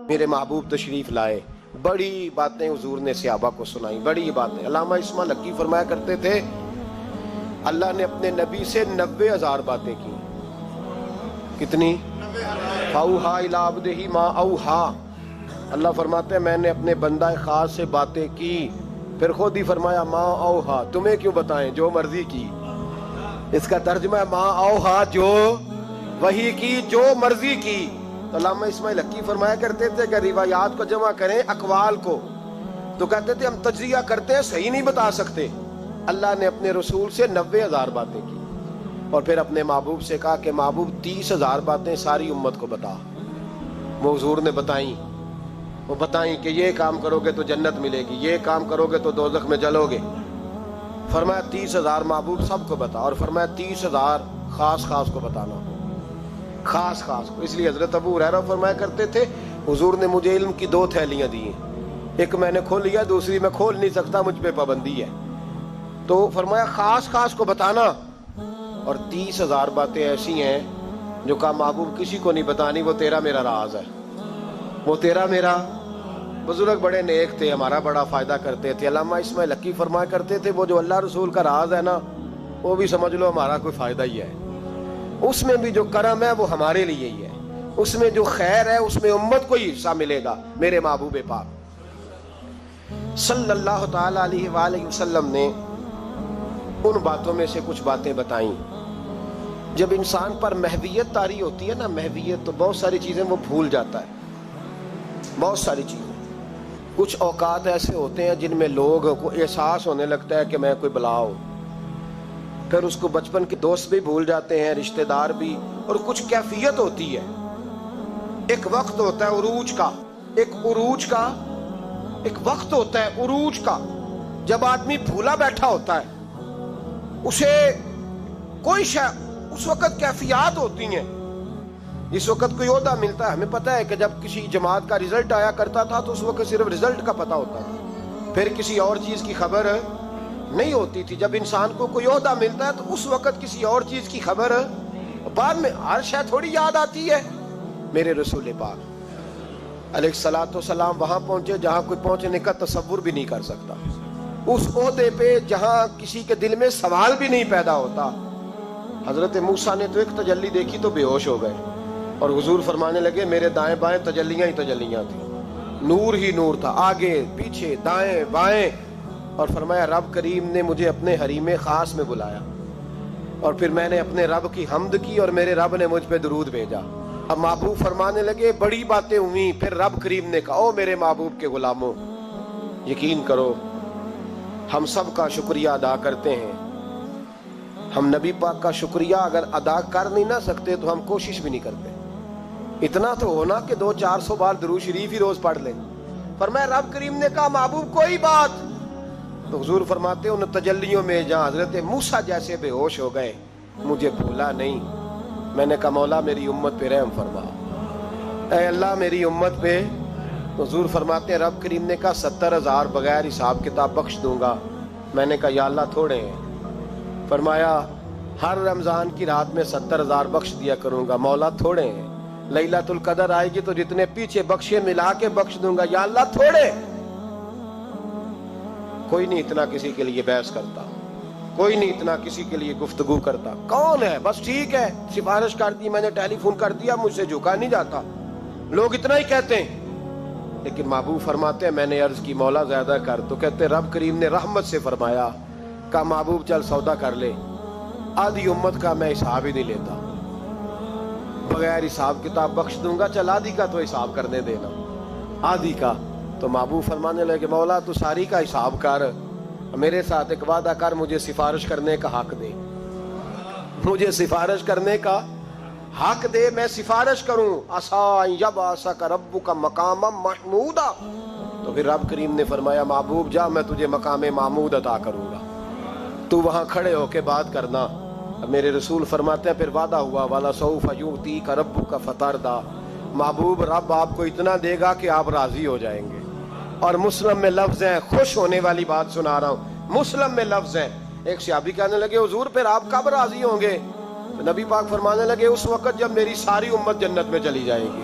میرے محبوب تشریف لائے، بڑی باتیں حضور نے صحابہ کو سنائی، بڑی باتیں۔ علامہ اسماعیل حقی فرمایا کرتے تھے اللہ نے اپنے نبی سے 90,000 باتیں کی۔ کتنی؟ فَأَوْحَىٰ إِلَىٰ عَبْدِهِ مَا أَوْحَىٰ۔ اللہ فرماتے ہیں میں نے اپنے بندہ خاص سے باتیں کی، پھر خود ہی فرمایا ما اوحا، تمہیں کیوں بتائیں، جو مرضی کی۔ اس کا ترجمہ ہے ما اوحا، جو وحی کی، جو مرضی کی۔ تو علامہ اسماعیل حقی فرمایا کرتے تھے کہ روایات کو جمع کریں اقوال کو، تو کہتے تھے ہم تجزیہ کرتے ہیں صحیح نہیں بتا سکتے۔ اللہ نے اپنے رسول سے 90,000 باتیں کی، اور پھر اپنے محبوب سے کہا کہ محبوب 30,000 باتیں ساری امت کو بتا۔ وہ حضور نے بتائیں، وہ بتائیں کہ یہ کام کرو گے تو جنت ملے گی، یہ کام کرو گے تو دوزخ میں جلو گے۔ فرمایا 30,000 محبوب سب کو بتا، اور فرمایا 30,000 خاص خاص کو بتانا، خاص خاص کو۔ اس لیے حضرت ابو ہریرہ فرمایا کرتے تھے حضور نے مجھے علم کی 2 تھیلیاں دی ہیں، ایک میں نے کھول لیا، دوسری میں کھول نہیں سکتا، مجھ پہ پابندی ہے۔ تو فرمایا خاص خاص کو بتانا، اور 30,000 باتیں ایسی ہیں جو کہا محبوب کسی کو نہیں بتانی، وہ تیرا میرا راز ہے، وہ تیرا میرا۔ بزرگ بڑے نیک تھے، ہمارا بڑا فائدہ کرتے تھے۔ علامہ اسماعیل حقی فرمایا کرتے تھے وہ جو اللہ رسول کا راز ہے نا، وہ بھی سمجھ لو ہمارا کوئی فائدہ ہی ہے، اس میں بھی جو کرم ہے وہ ہمارے لیے ہی ہے، اس میں جو خیر ہے اس میں امت کو ہی حصہ ملے گا۔ میرے محبوب پاک صلی اللہ تعالی علیہ وآلہ وسلم نے ان باتوں میں سے کچھ باتیں بتائیں۔ جب انسان پر محویت طاری ہوتی ہے نا، محویت، تو بہت ساری چیزیں وہ بھول جاتا ہے، بہت ساری چیزیں۔ کچھ اوقات ایسے ہوتے ہیں جن میں لوگوں کو احساس ہونے لگتا ہے کہ میں کوئی بلا ہوں، پھر اس کو بچپن کے دوست بھی بھول جاتے ہیں، رشتہ دار بھی، اور کچھ کیفیت ہوتی ہے، ایک وقت ہوتا ہے عروج کا، ایک وقت ہوتا ہے عروج کا، جب آدمی بھولا بیٹھا ہوتا ہے، اسے کوئی اس وقت کیفیات ہوتی ہیں۔ اس وقت کوئی عہدہ ملتا ہے، ہمیں پتہ ہے کہ جب کسی جماعت کا رزلٹ آیا کرتا تھا تو اس وقت صرف رزلٹ کا پتہ ہوتا تھا، پھر کسی اور چیز کی خبر نہیں ہوتی تھی۔ جب انسان کو کوئی عہدہ ملتا ہے تو اس وقت کسی اور چیز کی خبر، بعد میں ہر شے تھوڑی یاد آتی ہے۔ میرے رسول پاک علیہ الصلوۃ والسلام وہاں پہنچے جہاں کوئی پہنچنے کا تصور بھی نہیں کر سکتا، اس عہدے پہ جہاں کسی کے دل میں سوال بھی نہیں پیدا ہوتا۔ حضرت موسیٰ نے تو ایک تجلی دیکھی تو بے ہوش ہو گئے، اور حضور فرمانے لگے میرے دائیں بائیں تجلیاں ہی تجلیاں تھیں، نور ہی نور تھا، آگے پیچھے دائیں بائیں۔ اور فرمایا رب کریم نے مجھے اپنے حریم خاص میں بلایا، اور پھر میں نے اپنے رب کی حمد کی، اور میرے رب نے مجھ پہ درود بھیجا۔ اب محبوب فرمانے لگے بڑی باتیں ہوئیں، پھر رب کریم نے کہا او میرے محبوب کے غلاموں، یقین کرو ہم سب کا شکریہ ادا کرتے ہیں، ہم نبی پاک کا شکریہ اگر ادا کر نہیں نہ سکتے تو ہم کوشش بھی نہیں کرتے، اتنا تو ہونا کہ 200-400 بار درود شریف ہی روز پڑھ لیں۔ فرمایا رب کریم نے کہا محبوب کوئی بات، تو حضور فرماتے ان تجلیوں میں جہاں حضرت موسیٰ جیسے بے ہوش ہو گئے مجھے بھولا نہیں۔ میں نے کہا مولا میری امت پہ رحم فرما، اے اللہ میری امت پہ۔ حضور فرماتے ہیں رب کریم نے کہا 70,000 بغیر حساب کتاب بخش دوں گا۔ میں نے کہا یا اللہ تھوڑے ہیں۔ فرمایا ہر رمضان کی رات میں 70,000 بخش دیا کروں گا۔ مولا تھوڑے ہیں، لیلۃ القدر آئے گی تو جتنے پیچھے بخشے ملا کے بخش دوں گا۔ یا اللہ تھوڑے۔ کوئی نہیں اتنا کسی کے لیے بحث کرتا، کوئی نہیں اتنا کسی کے لیے گفتگو کرتا، کون ہے بس ٹھیک ہے سفارش کر دی، میں نے ٹیلی فون کر دیا، مجھ سے جھکا نہیں جاتا، لوگ اتنا ہی کہتے ہیں۔ لیکن محبوب فرماتے ہیں میں نے عرض کی مولا زیادہ کر، تو کہتے رب کریم نے رحمت سے فرمایا، کہا محبوب چل سودا کر لے، آدھی امت کا میں حساب ہی نہیں لیتا، بغیر حساب کتاب بخش دوں گا، چل آدھی کا تو حساب کرنے دینا، آدھی کا۔ تو محبوب فرمانے لگے مولا تو ساری کا حساب کر، میرے ساتھ ایک وعدہ کر، مجھے سفارش کرنے کا حق دے، مجھے سفارش کرنے کا حق دے، میں سفارش کروں۔ عسیٰ ان یبعثک ربک مقاما محمودا۔ تو پھر رب کریم نے فرمایا محبوب جا میں تجھے مقام محمود عطا کروں گا، تو وہاں کھڑے ہو کے بات کرنا۔ میرے رسول فرماتے ہیں پھر وعدہ ہوا وَلَسَوْفَ يُعْطِيكَ رَبُّكَ فَتَرْضَىٰ، محبوب رب آپ کو اتنا دے گا کہ آپ راضی ہو جائیں گے۔ اور مسلم میں لفظ ہیں، خوش ہونے والی بات سنا رہا ہوں، مسلم میں لفظ ہیں۔ ایک صحابی کہنے لگے حضور پھر آپ کب راضی ہوں گے؟ نبی پاک فرمانے لگے اس وقت جب میری ساری امت جنت میں چلی جائے گی،